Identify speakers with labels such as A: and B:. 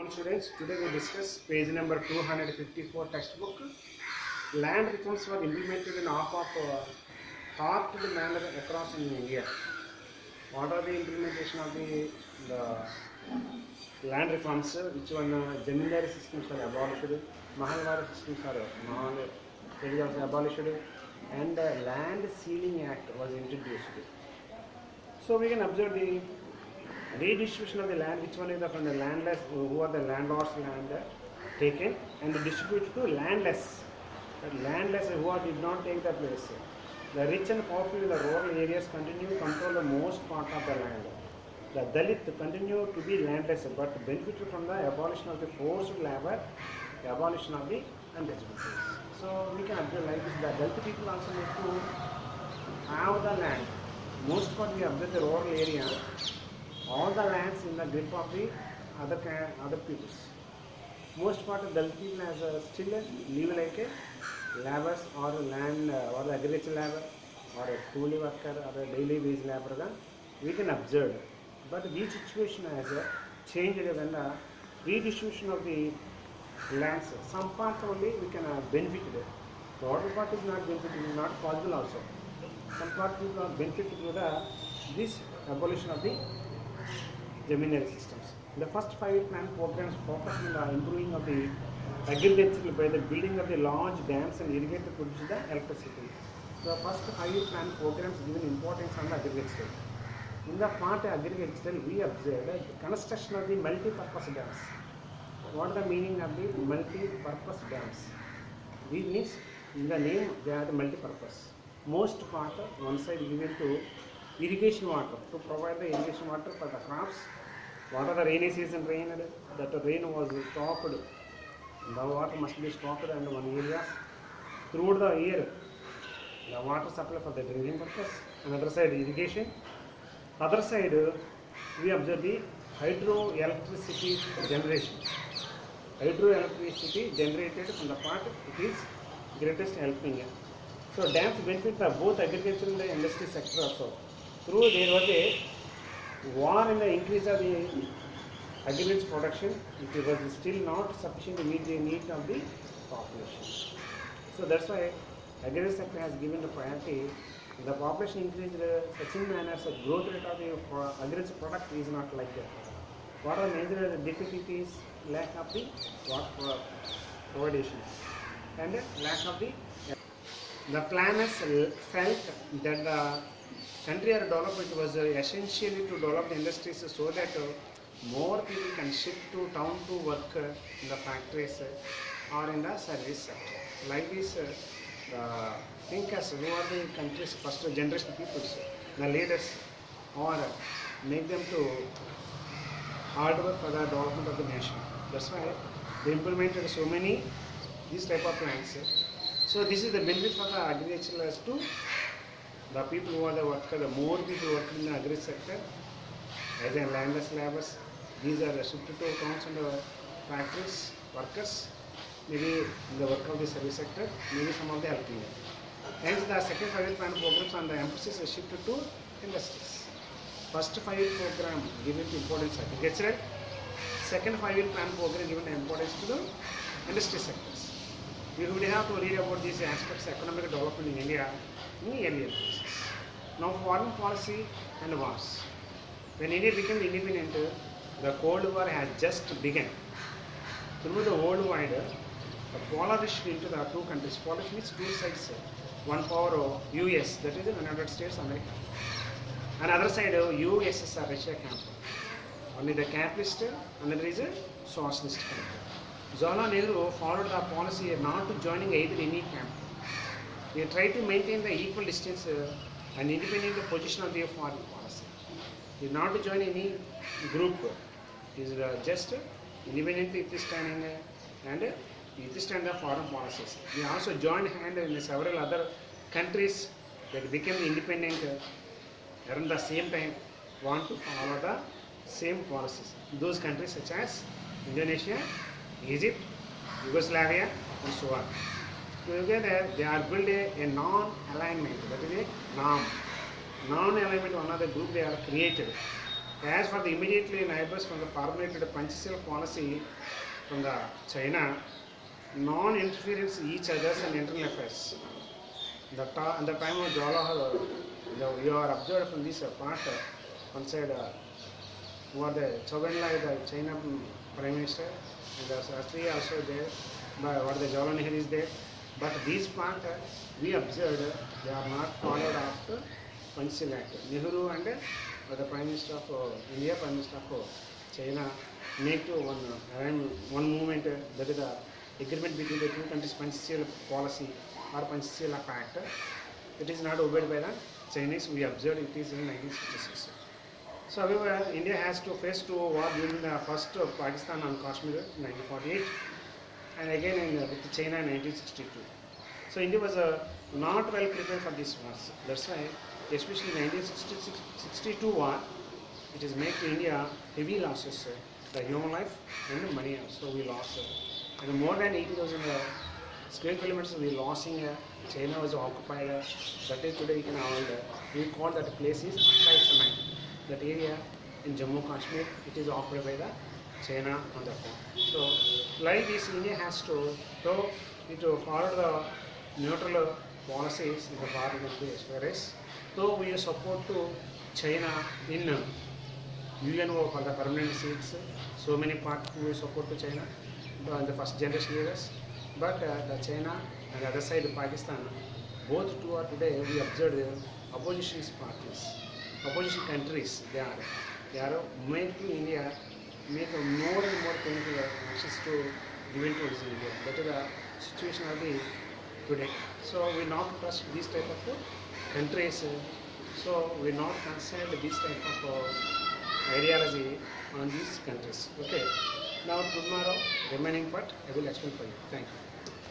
A: Morning students, today we discuss page number 254 textbook. Land reforms were implemented in half of thought manner across in India. What are the implementation of the land reforms? Which one? Zamindari systems are abolished, Mahalwara systems are abolished, and Land Ceiling Act was introduced. So we can observe the redistribution of the land, which one is from the landless, who are the landlords land taken, and distributed to landless. The landless who are did not take the place. The rich and powerful in the rural areas continue to control the most part of the land. The Dalit continue to be landless but benefited from the abolition of the forced labor, the abolition of the untouchables. So we can observe like this, the Dalit people also need to have the land. Most part we observe the rural area, all the lands in the grip of the other peoples. Most part of Dalit people has still live like a laborers or land or the agriculture labor or a coolie worker or a daily wage labor we can observe. But this situation has changed when the redistribution of the lands. Some part only we can benefit it. The other part is not benefited, not possible also. Some part people are benefited to this abolition of the Zamindari systems. The first 5-year plan programs focus on the improving of the agriculture by the building of the large dams and irrigation to produce the electricity. The first 5-year plan programs given importance on the agriculture. In the part agriculture, we observed the construction of the multi-purpose dams. What is the meaning of the multi-purpose dams? This means in the name they are the multi-purpose. Most part one side given to irrigation water, to provide the irrigation water for the crops. What are the rainy season rain? That the rain was stopped. The water must be stocked in one area. Throughout the year, the water supply for the drinking purpose. Another side irrigation. Other side, we observe the hydroelectricity generation. Hydroelectricity generated from the part it is greatest helping. So dams benefit the both agriculture and the industry sector also. Through there was a war and the increase of the agriculture production, it was still not sufficient to meet the needs of the population. So that's why agriculture sector has given the priority. The population increased such in manner, so growth rate of the agriculture product is not like that. What are major difficulties? Lack of the water provision and lack of the planners felt that the country or development was essentially to develop the industries so that more people can shift to town to work in the factories or in the service sector. Like this, the thinkers who are the country's first generation peoples, the leaders, or make them to hard work for the development of the nation. That's why they implemented so many these type of plans. So this is the benefit for the agriculturalists too. The people who are the worker, the more people working in the agriculture sector, as in landless laborers, these are shifted to towns and factories, workers, maybe in the work of the service sector, maybe some of the helping. Hence the second 5-year plan programs on the emphasis is shifted to industries. First 5-year program given importance to agriculture, second 5-year plan program given importance to the industry sectors. We would have to read about these aspects of economic development in India in the earlier phases. Now foreign policy and wars. When India became independent, the Cold War has just begun. Through the worldwide, the polarization into the two countries. Polarization means two sides. One power of US, that is the United States America. Another side of USSR, Russia camp. Only the capitalist, another is a socialist camp. Jawaharlal Nehru followed the policy not to joining either any camp. He tried to maintain the equal distance and independent position of their foreign policy. He did not to join any group. He is just independently standing and stand the foreign policies. He also joined hand in several other countries that became independent around the same time, want to follow the same policies. Those countries such as Indonesia, Egypt, Yugoslavia, and so on. Together they are built a non-alignment, that is a norm. Non-alignment, one of the group they are created. As for the immediately neighbors from the formulated Panchashila policy from the China, non-interference each others and internal affairs. And the time of Jawaharlal, you are observed from this part, one side, who are the Chobanla, the China Prime Minister, and the Shastri also there, but what the Jawaharlal Nehru is there. But this part, we observed, they are not followed after Panchashila Act. Nehru and the Prime Minister of India, Prime Minister of China, make to one movement, that is the agreement between the two countries, Panchashila policy or Panchashila Act. It is not obeyed by the Chinese. We observed it is in 1966. So, however, India has to face two war during the first Pakistan on Kashmir in 1948 and again with China in 1962. So, India was not well prepared for this wars. That's why, especially in 1962 war, it has made to India heavy losses, the human life and the money also we lost. And more than 80,000 square kilometers we lost in China was occupied. That is today we call that place is Akai Samai. That area in Jammu Kashmir, it is occupied by the China on the phone. So, like this, India has to, though it follow the neutral policies in the foreign affairs, though we support to China in UNO for the permanent seats, so many parts we support to China, the first generation leaders, but the China and the other side Pakistan, both two are today we observe the opposition parties, opposition countries, they are making India make more and more painful actions to given to India. That is the situation of the today. So we not trust these type of countries. So we not concerned this type of ideology on these countries. Okay. Now tomorrow remaining part I will explain for you. Thank you.